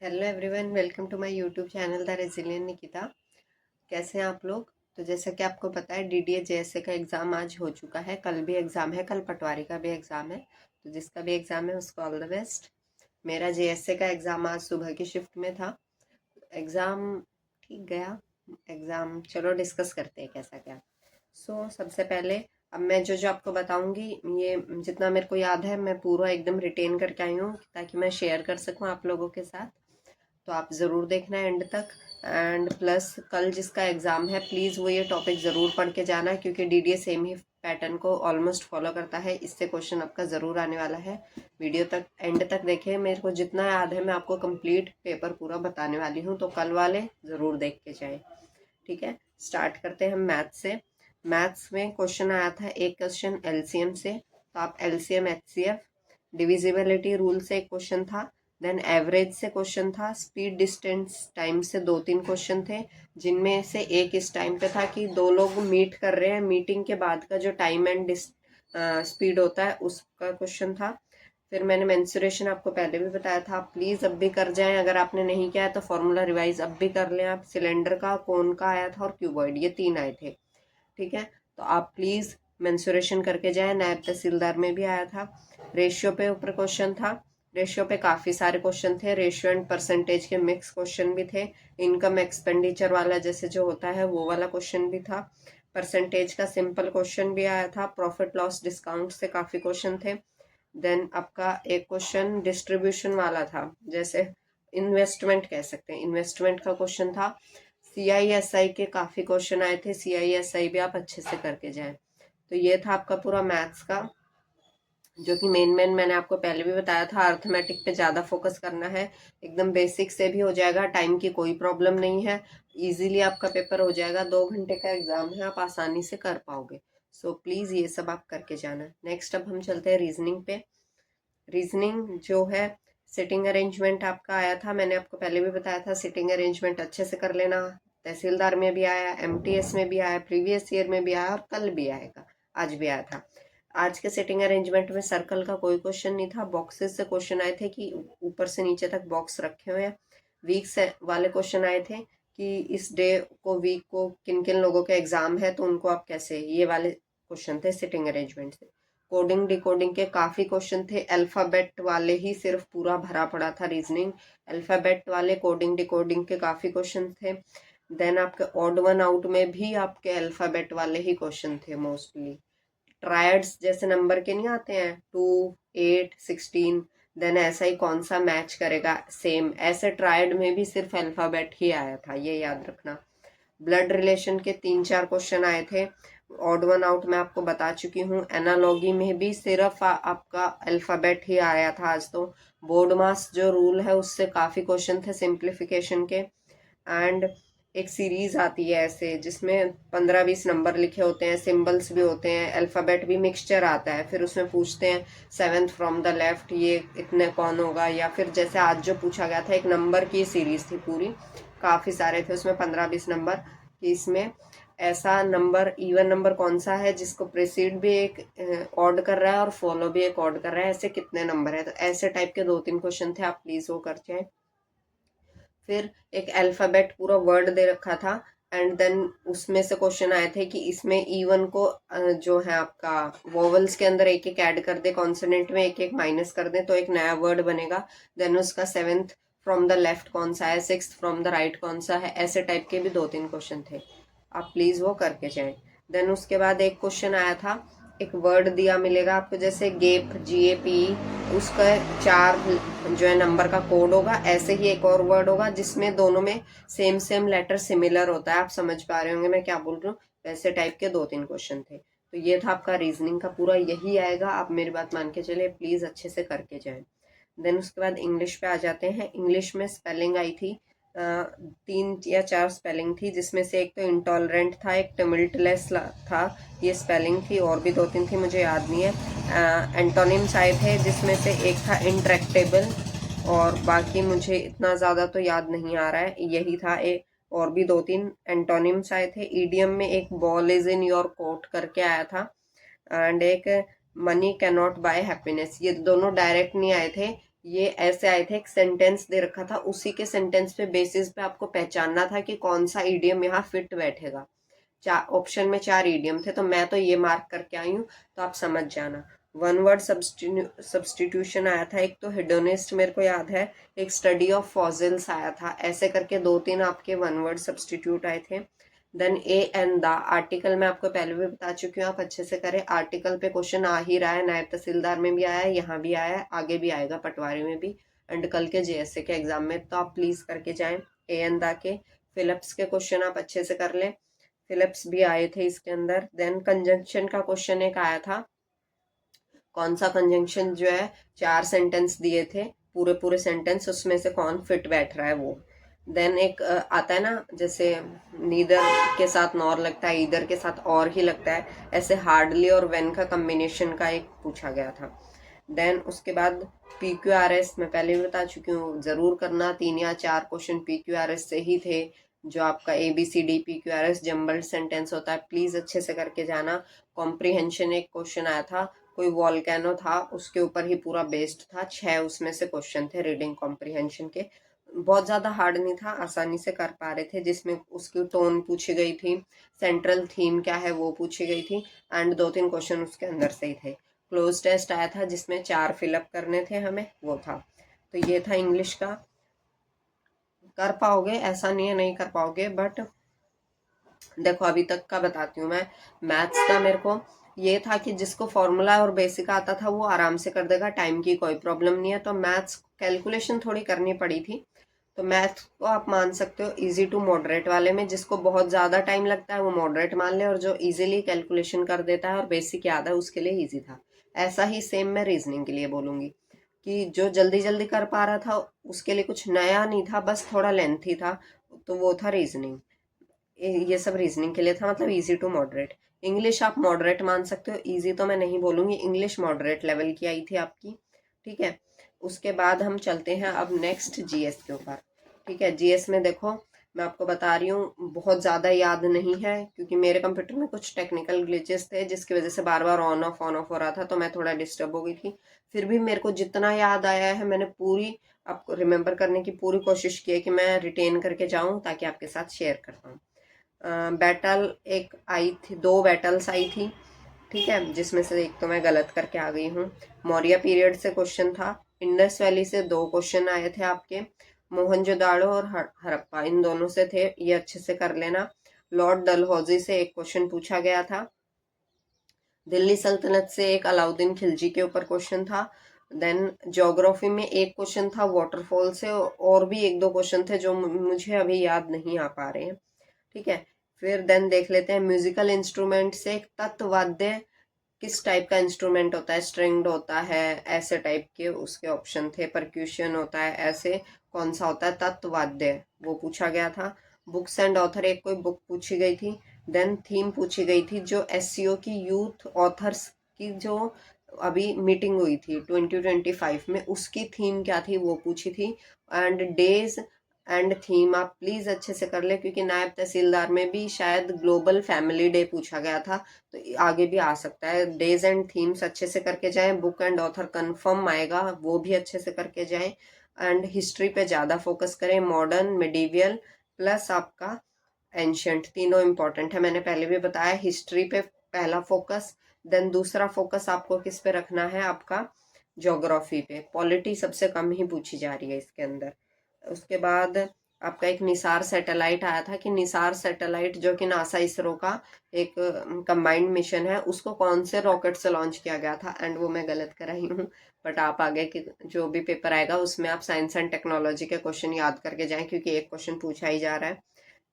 Hello everyone, welcome to my YouTube channel The Resilient Nikita. कैसे हैं आप लोग? तो जैसा कि आपको पता है, डीडीए जेएसए का एग्ज़ाम आज हो चुका है। कल भी एग्ज़ाम है, कल पटवारी का भी एग्ज़ाम है। तो जिसका भी एग्ज़ाम है उसको ऑल द बेस्ट। मेरा जेएसए का एग्ज़ाम आज सुबह की शिफ्ट में था। एग्ज़ाम ठीक गया। एग्ज़ाम चलो डिस्कस करते हैं कैसा क्या। सबसे पहले अब मैं जो जो आपको बताऊंगी, ये जितना मेरे को याद है मैं पूरा एकदम रिटेन करके आई हूँ ताकि मैं शेयर कर सकूँ आप लोगों के साथ। तो आप ज़रूर देखना एंड तक। एंड प्लस कल जिसका एग्ज़ाम है, प्लीज़ वो ये टॉपिक ज़रूर पढ़ के जाना, क्योंकि डीडीए सेम ही पैटर्न को ऑलमोस्ट फॉलो करता है। इससे क्वेश्चन आपका ज़रूर आने वाला है। वीडियो तक एंड तक देखें। मेरे को जितना याद है मैं आपको कंप्लीट पेपर पूरा बताने वाली हूँ, तो कल वाले ज़रूर देख के जाए। ठीक है, स्टार्ट करते हैं हम मैथ से। मैथ्स में क्वेश्चन आया था, एक क्वेश्चन एलसीएम से, तो आप एलसीएम एचसीएफ, डिविजिबिलिटी रूल से एक क्वेश्चन था, देन एवरेज से क्वेश्चन था, स्पीड डिस्टेंस टाइम से 2-3 क्वेश्चन थे, जिनमें से एक इस टाइम पे था कि दो लोग मीट कर रहे हैं, मीटिंग के बाद का जो टाइम एंड स्पीड होता है उसका क्वेश्चन था। फिर मैंने मेंसुरेशन आपको पहले भी बताया था, आप प्लीज़ अब भी कर जाएं। अगर आपने नहीं किया है तो फॉर्मूला रिवाइज अब भी कर लें आप। सिलेंडर का, कोन का आया था और क्यूबॉइड, ये 3 आए थे। ठीक है, तो आप प्लीज़ मेंसुरेशन करके जाएं। नायब तहसीलदार में भी आया था। रेशियो पे ऊपर क्वेश्चन था। रेशियो पे काफ़ी सारे क्वेश्चन थे। रेशियो एंड परसेंटेज के मिक्स क्वेश्चन भी थे। इनकम एक्सपेंडिचर वाला जैसे जो होता है वो वाला क्वेश्चन भी था। परसेंटेज का सिंपल क्वेश्चन भी आया था। प्रॉफिट लॉस डिस्काउंट से काफ़ी क्वेश्चन थे। देन आपका एक क्वेश्चन डिस्ट्रीब्यूशन वाला था, जैसे इन्वेस्टमेंट कह सकते हैं, इन्वेस्टमेंट का क्वेश्चन था। सीआईएसआई के काफ़ी क्वेश्चन आए थे। सीआईएसआई भी आप अच्छे से करके जाएं। तो ये था आपका पूरा मैथ्स का, जो कि मेन मैंने आपको पहले भी बताया था। अर्थमेटिक पे ज़्यादा फोकस करना है। एकदम बेसिक से भी हो जाएगा, टाइम की कोई प्रॉब्लम नहीं है। इजीली आपका पेपर हो जाएगा। 2 घंटे का एग्जाम है, आप आसानी से कर पाओगे। प्लीज़ ये सब आप करके जाना। नेक्स्ट अब हम चलते हैं रीजनिंग पे। रीजनिंग जो है, सिटिंग अरेंजमेंट आपका आया था। मैंने आपको पहले भी बताया था, सिटिंग अरेंजमेंट अच्छे से कर लेना। तहसीलदार में भी आया, एमटीएस में भी आया, प्रीवियस ईयर में भी आया और कल भी आएगा, आज भी आया था। आज के सिटिंग अरेंजमेंट में सर्कल का कोई क्वेश्चन नहीं था। बॉक्सेस से क्वेश्चन आए थे कि ऊपर से नीचे तक बॉक्स रखे हुए हैं। वीक से वाले क्वेश्चन आए थे कि इस डे को, वीक को किन किन लोगों के एग्जाम है, तो उनको आप कैसे, ये वाले क्वेश्चन थे सिटिंग अरेंजमेंट से। कोडिंग डिकोडिंग के काफ़ी क्वेश्चन थे। अल्फ़ाबेट वाले ही सिर्फ पूरा भरा पड़ा था रीजनिंग। अल्फ़ाबेट वाले, कोडिंग डिकोडिंग के काफ़ी क्वेश्चन थे। देन आपके ऑड वन आउट में भी आपके अल्फ़ाबेट वाले ही क्वेश्चन थे मोस्टली। ट्रायड्स जैसे नंबर के नहीं आते हैं, 2, 8, 16, देन ऐसा ही कौन सा मैच करेगा, सेम ऐसे ट्रायड में भी सिर्फ अल्फ़ाबेट ही आया था, ये याद रखना। ब्लड रिलेशन के 3-4 क्वेश्चन आए थे। ऑड वन आउट मैं आपको बता चुकी हूँ। एनालॉगी में भी सिर्फ आपका अल्फ़ाबेट ही आया था आज तो। बोर्ड मास जो रूल है उससे काफ़ी क्वेश्चन थे सिंप्लीफिकेशन के। एंड एक सीरीज आती है ऐसे, जिसमें 15-20 नंबर लिखे होते हैं, सिंबल्स भी होते हैं, अल्फ़ाबेट भी मिक्सचर आता है। फिर उसमें पूछते हैं 7th फ्रॉम द लेफ्ट, ये इतने कौन होगा। या फिर जैसे आज जो पूछा गया था, एक नंबर की सीरीज थी पूरी, काफ़ी सारे थे उसमें 15-20 नंबर, कि इसमें ऐसा नंबर, इवन नंबर कौन सा है जिसको प्रेसीड भी एक ऑड कर रहा है और फॉलो भी एक ऑड कर रहा है, ऐसे कितने नंबर है। तो ऐसे टाइप के 2-3 क्वेश्चन थे, आप प्लीज़ वो कर जाए। फिर एक अल्फ़ाबेट पूरा वर्ड दे रखा था, एंड देन उसमें से क्वेश्चन आए थे कि इसमें ईवन को जो है आपका वोवल्स के अंदर एक एक ऐड कर दे, कॉन्सोनेंट में एक एक माइनस कर दे, तो एक नया वर्ड बनेगा। देन उसका 7th फ्रॉम द लेफ्ट कौन सा है, 6th फ्रॉम द राइट कौन सा है, ऐसे टाइप के भी 2-3 क्वेश्चन थे, आप प्लीज़ वो करके जाएं। देन उसके बाद एक क्वेश्चन आया था, एक वर्ड दिया मिलेगा आपको, जैसे गेप, GAP, उसका 4 जो है नंबर का कोड होगा। ऐसे ही एक और वर्ड होगा जिसमें दोनों में सेम लेटर सिमिलर होता है। आप समझ पा रहे होंगे मैं क्या बोल रही हूँ। वैसे टाइप के 2-3 क्वेश्चन थे। तो ये था आपका रीजनिंग का पूरा, यही आएगा। आप मेरी बात मान के चलिए, प्लीज अच्छे से करके जाएं। देन उसके बाद इंग्लिश पे आ जाते हैं। इंग्लिश में स्पेलिंग आई थी, 3 या 4 स्पेलिंग थी, जिसमें से एक तो इंटॉलरेंट था, एक टमिल्टलेस था, ये स्पेलिंग थी, और भी 2-3 थी, मुझे याद नहीं है। एंटोनिम्स आए थे, जिसमें से एक था इंट्रैक्टेबल, और बाकी मुझे इतना ज़्यादा तो याद नहीं आ रहा है, यही था एक। और भी 2-3 एंटोनिम्स आए थे। ईडियम में एक ball is in your court करके आया था, एंड एक money can not buy happiness. ये दोनों डायरेक्ट नहीं आए थे, ये ऐसे आए थे, एक सेंटेंस दे रखा था, उसी के सेंटेंस पे बेसिस पे आपको पहचानना था कि कौन सा ईडियम यहाँ फिट बैठेगा। चार ऑप्शन में 4 ईडियम थे, तो मैं तो ये मार्क करके आई हूँ, तो आप समझ जाना। वन वर्ड सब्सटीट्यूशन आया था, एक तो हेडोनिस्ट मेरे को याद है, एक स्टडी ऑफ फॉसिल्स आया था, ऐसे करके 2-3 आपके वन वर्ड सब्सटीट्यूट आए थे। Then a and the article मैं आपको पहले भी बता चुकी हूँ, आप अच्छे से करें। आर्टिकल पे क्वेश्चन आ ही रहा है, नायब तहसीलदार में भी आया है, यहाँ भी आया है, आगे भी आएगा पटवारी में भी, एंड कल के जेएसए के एग्जाम में, तो आप प्लीज करके जाएं। ए एंड द के फिलिप्स के क्वेश्चन आप अच्छे से कर लें, फिलिप्स भी आए थे इसके अंदर। देन कंजंक्शन का क्वेश्चन एक आया था, कौन सा कंजंक्शन जो है, 4 सेंटेंस दिए थे, पूरे पूरे सेंटेंस, उसमें से कौन फिट बैठ रहा है वो। देन एक आता है ना, जैसे नीदर के साथ नॉर लगता है, ईदर के साथ और ही लगता है, ऐसे हार्डली और वेन का कम्बिनेशन का एक पूछा गया था। देन उसके बाद PQRS मैं पहले भी बता चुकी हूँ, जरूर करना, 3 या 4 क्वेश्चन PQRS से ही थे, जो आपका ABCD PQRS जम्बल्ड सेंटेंस होता है, प्लीज अच्छे से करके जाना। कॉम्प्रीहेंशन एक क्वेश्चन आया था, कोई वॉल्केनो था, उसके ऊपर ही पूरा बेस्ड था, 6 उसमें से क्वेश्चन थे रीडिंग कॉम्प्रीहेंशन के, बहुत ज्यादा हार्ड नहीं था, आसानी से कर पा रहे थे, जिसमें उसकी टोन पूछी गई थी, सेंट्रल थीम क्या है वो पूछी गई थी, एंड 2-3 क्वेश्चन उसके अंदर से ही थे। क्लोज टेस्ट आया था जिसमें 4 फिलअप करने थे हमें, वो था। तो ये था इंग्लिश का, कर पाओगे, ऐसा नहीं है नहीं कर पाओगे, बट देखो अभी तक का बताती हूँ मैं। मैथ्स का मेरे को ये था कि जिसको फॉर्मूला और बेसिक आता था वो आराम से कर देगा, टाइम की कोई प्रॉब्लम नहीं है, तो मैथ्स कैलकुलेशन थोड़ी करनी पड़ी थी। तो मैथ को आप मान सकते हो इजी टू मॉडरेट वाले में, जिसको बहुत ज़्यादा टाइम लगता है वो मॉडरेट मान ले, और जो इजीली कैलकुलेशन कर देता है और बेसिक याद है उसके लिए इजी था। ऐसा ही सेम मैं रीजनिंग के लिए बोलूँगी, कि जो जल्दी जल्दी कर पा रहा था उसके लिए कुछ नया नहीं था, बस थोड़ा लेंथी था, तो वो था रीजनिंग। ये सब रीजनिंग के लिए था, मतलब इजी टू मॉडरेट। इंग्लिश आप मॉडरेट मान सकते हो, इजी तो मैं नहीं बोलूंगी, इंग्लिश मॉडरेट लेवल की आई थी आपकी, ठीक है। उसके बाद हम चलते हैं अब नेक्स्ट जीएस के ऊपर, ठीक है। जीएस में देखो मैं आपको बता रही हूँ, बहुत ज़्यादा याद नहीं है, क्योंकि मेरे कंप्यूटर में कुछ टेक्निकल ग्लिचेस थे जिसकी वजह से बार बार ऑन ऑफ हो रहा था, तो मैं थोड़ा डिस्टर्ब हो गई थी। फिर भी मेरे को जितना याद आया है मैंने पूरी आपको रिमेम्बर करने की पूरी कोशिश की है, कि मैं रिटेन करके जाऊं ताकि आपके साथ शेयर कर पाऊँ। बैटल एक आई थी, 2 बैटल्स आई थी, ठीक है, जिसमें से एक तो मैं गलत करके आ गई हूँ। मौर्य पीरियड से क्वेश्चन था, इंडस वैली से 2 क्वेश्चन आए थे आपके, मोहनजोदाड़ो और हड़प्पा, इन दोनों से थे, ये अच्छे से कर लेना। लॉर्ड डलहौजी से एक क्वेश्चन पूछा गया था। दिल्ली सल्तनत से एक अलाउद्दीन खिलजी के ऊपर क्वेश्चन था। देन ज्योग्राफी में एक क्वेश्चन था वाटरफॉल से, और भी 1-2 क्वेश्चन थे जो मुझे अभी याद नहीं आ पा रहे हैं, ठीक है। फिर देन देख लेते हैं म्यूजिकल इंस्ट्रूमेंट से, एक तत्वाद्य किस टाइप का इंस्ट्रूमेंट होता है, स्ट्रिंग्ड होता है, ऐसे टाइप के उसके ऑप्शन थे, परक्यूशन होता है, ऐसे कौन सा होता है तत्वाद्य, वो पूछा गया था। बुक्स एंड ऑथर एक कोई बुक पूछी गई थी। देन थीम पूछी गई थी, जो एससीओ की यूथ ऑथर्स की जो अभी मीटिंग हुई थी 2025 में, उसकी थीम क्या थी वो पूछी थी। एंड डेज एंड थीम आप प्लीज अच्छे से कर ले, क्योंकि नायब तहसीलदार में भी शायद ग्लोबल फैमिली डे पूछा गया था, तो आगे भी आ सकता है। डेज एंड थीम्स अच्छे से करके जाएं, बुक एंड ऑथर कंफर्म आएगा, वो भी अच्छे से करके जाएं। एंड हिस्ट्री पे ज़्यादा फोकस करें, मॉडर्न, मिडीवियल प्लस आपका एंशंट, तीनों इंपॉर्टेंट है, मैंने पहले भी बताया। हिस्ट्री पे पहला फोकस, देन दूसरा फोकस आपको किस पे रखना है, आपका ज्योग्राफी पे। पॉलिटी सबसे कम ही पूछी जा रही है इसके अंदर। उसके बाद आपका एक निसार सैटेलाइट आया था, कि निसार सैटेलाइट जो कि नासा इसरो का एक कंबाइंड मिशन है, उसको कौन से रॉकेट से लॉन्च किया गया था, एंड वो मैं गलत कर रही हूँ, बट आप आगे कि जो भी पेपर आएगा उसमें आप साइंस एंड टेक्नोलॉजी के क्वेश्चन याद करके जाएं, क्योंकि एक क्वेश्चन पूछा ही जा रहा है।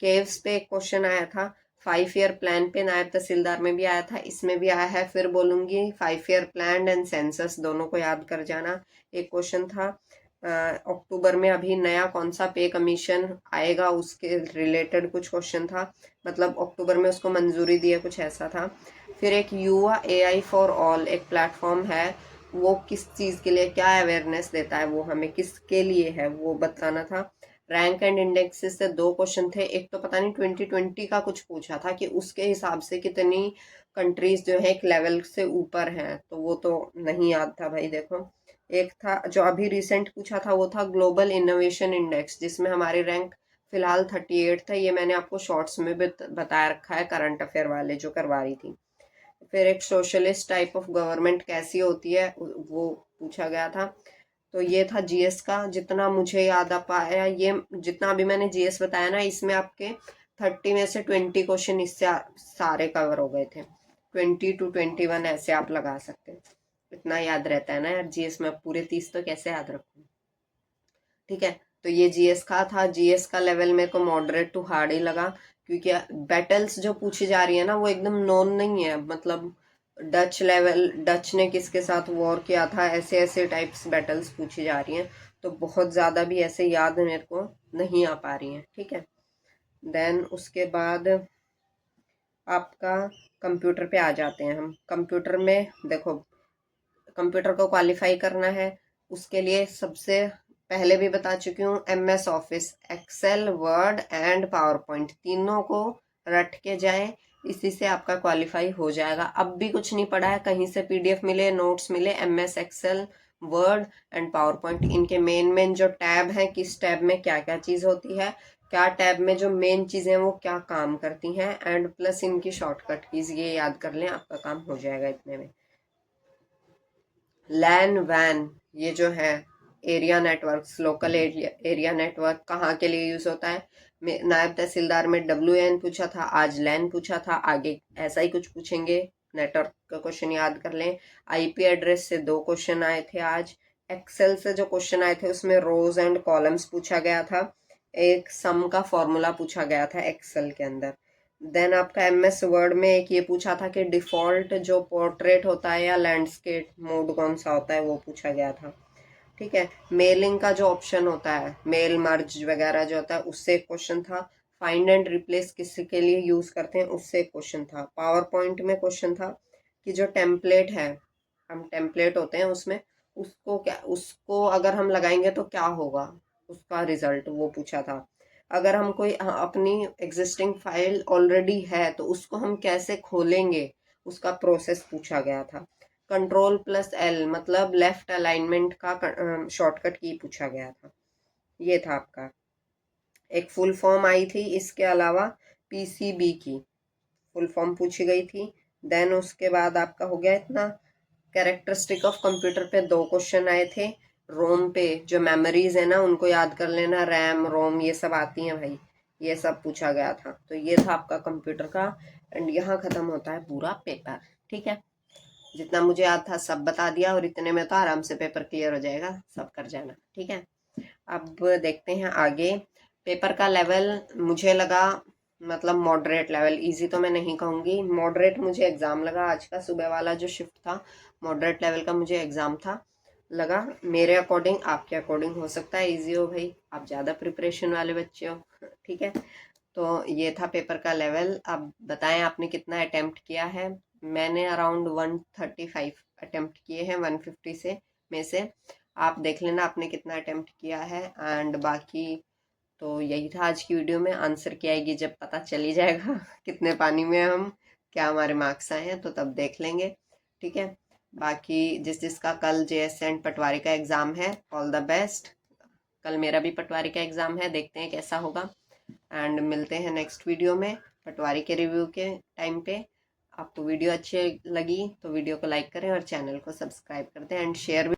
केव्स पे एक क्वेश्चन आया था, 5 ईयर प्लान पे नायब तहसीलदार में भी आया था, इसमें भी आया है, फिर बोलूंगी 5 ईयर प्लान एंड सेंसस दोनों को याद कर जाना। एक क्वेश्चन था अक्टूबर में अभी नया कौन सा पे कमीशन आएगा, उसके रिलेटेड कुछ क्वेश्चन था, मतलब अक्टूबर में उसको मंजूरी दी है, कुछ ऐसा था। फिर एक युवा AI फॉर ऑल एक प्लेटफॉर्म है, वो किस चीज़ के लिए, क्या अवेयरनेस देता है, वो हमें किसके लिए है वो बताना था। रैंक एंड इंडेक्सेस से 2 क्वेश्चन थे, एक तो पता नहीं 2020 का कुछ पूछा था, कि उसके हिसाब से कितनी कंट्रीज जो है एक लेवल से ऊपर हैं, तो वो तो नहीं याद था भाई देखो। एक था जो अभी रिसेंट पूछा था, वो था ग्लोबल इनोवेशन इंडेक्स, जिसमें हमारी रैंक फिलहाल 38 था। ये मैंने आपको शॉर्ट्स में भी बताया रखा है, करंट अफेयर वाले जो करवा रही थी। फिर एक सोशलिस्ट टाइप ऑफ गवर्नमेंट कैसी होती है वो पूछा गया था। तो ये था जीएस का। जितना मुझे याद आ पाया, ये जितना अभी मैंने जीएस बताया ना, इसमें आपके 30 में से 20 क्वेश्चन इससे सारे कवर हो गए थे। 20 to 21 ऐसे आप लगा सकते हैं। इतना याद रहता है ना यार जीएस में, पूरे 30 तो कैसे याद रखूं। ठीक है, तो ये जीएस का था। जीएस का लेवल मेरे को मॉडरेट टू हार्ड ही लगा, क्योंकि बैटल्स जो पूछी जा रही है ना वो एकदम नॉन नहीं है। मतलब डच लेवल, डच ने किसके साथ वॉर किया था, ऐसे ऐसे टाइप्स बैटल्स पूछी जा रही हैं। तो बहुत ज़्यादा भी ऐसे याद मेरे को नहीं आ पा रही हैं। ठीक है, देन उसके बाद आपका कंप्यूटर पे आ जाते हैं हम। कंप्यूटर में देखो, कंप्यूटर को क्वालिफाई करना है, उसके लिए सबसे पहले भी बता चुकी हूँ, MS Office, Excel, Word and PowerPoint, तीनों को रट के जाएं। इसी से आपका क्वालिफाई हो जाएगा। अब भी कुछ नहीं पढ़ा है, कहीं से पीडीएफ मिले, नोट्स मिले, MS Excel, Word and PowerPoint, इनके मेन मेन जो टैब हैं, किस टैब में क्या क्या चीज़ होती है, क्या टैब में जो मेन चीज़ें वो क्या काम करती हैं, एंड प्लस इनकी शॉर्टकट कीज, ये याद कर लें, आपका काम हो जाएगा इतने में। लैन वैन, ये जो है area networks, local area network कहाँ के लिए यूज होता है। नायब तहसीलदार में WAN पूछा था, आज लैन पूछा था, आगे ऐसा ही कुछ पूछेंगे। नेटवर्क का क्वेश्चन याद कर लें। आईपी एड्रेस से 2 क्वेश्चन आए थे आज। एक्सेल से जो क्वेश्चन आए थे उसमें रोज एंड कॉलम्स पूछा गया था। एक सम का फॉर्मूला पूछा गया था एक्सेल के अंदर। देन आपका एमएस वर्ड में एक ये पूछा था कि डिफॉल्ट जो पोर्ट्रेट होता है या लैंडस्केप मोड कौन सा होता है, वो पूछा गया था। ठीक है, मेलिंग का जो ऑप्शन होता है, मेल मर्ज वगैरह जो होता है, उससे एक क्वेश्चन था। फाइंड एंड रिप्लेस किसके लिए यूज करते हैं, उससे एक क्वेश्चन था। पावर पॉइंट में क्वेश्चन था कि जो टेम्पलेट है, हम टेम्पलेट होते हैं उसमें, उसको अगर हम लगाएंगे तो क्या होगा, उसका रिजल्ट वो पूछा था। अगर हम कोई अपनी एग्जिस्टिंग फाइल ऑलरेडी है तो उसको हम कैसे खोलेंगे, उसका प्रोसेस पूछा गया था। Ctrl+L मतलब लेफ्ट अलाइनमेंट का शॉर्टकट की पूछा गया था। ये था आपका। एक फुल फॉर्म आई थी इसके अलावा, पीसीबी की फुल फॉर्म पूछी गई थी। देन उसके बाद आपका हो गया इतना। कैरेक्टरिस्टिक ऑफ कंप्यूटर पे 2 क्वेश्चन आए थे। रोम पे जो मेमोरीज है ना उनको याद कर लेना, रैम रोम ये सब आती हैं भाई, ये सब पूछा गया था। तो ये था आपका कंप्यूटर का। एंड यहाँ खत्म होता है पूरा पेपर। ठीक है, जितना मुझे याद था सब बता दिया, और इतने में तो आराम से पेपर क्लियर हो जाएगा, सब कर जाना। ठीक है, अब देखते हैं आगे। पेपर का लेवल मुझे लगा मतलब मॉडरेट लेवल, इजी तो मैं नहीं कहूँगी, मॉडरेट मुझे एग्ज़ाम लगा आज का। सुबह वाला जो शिफ्ट था मॉडरेट लेवल का मुझे एग्ज़ाम था लगा मेरे अकॉर्डिंग। आपके अकॉर्डिंग हो सकता है इजी हो भाई, आप ज़्यादा प्रिपरेशन वाले बच्चे हो। ठीक है, तो ये था पेपर का लेवल। अब बताएं आपने कितना अटेम्प्ट किया है। मैंने अराउंड 135 अटेम्प्ट किए हैं 150 से में से। आप देख लेना आपने कितना अटेम्प्ट किया है। एंड बाकी तो यही था आज की वीडियो में। आंसर क्या आएगी जब पता चल ही जाएगा कितने पानी में हम, क्या हमारे मार्क्स आए हैं, तो तब देख लेंगे। ठीक है, बाकी जिस जिसका कल JS एंड पटवारी का एग्ज़ाम है, ऑल द बेस्ट। कल मेरा भी पटवारी का एग्ज़ाम है, देखते हैं कैसा होगा। एंड मिलते हैं नेक्स्ट वीडियो में पटवारी के रिव्यू के टाइम पे। आपको वीडियो अच्छी लगी तो वीडियो को लाइक करें और चैनल को सब्सक्राइब कर दें एंड शेयर भी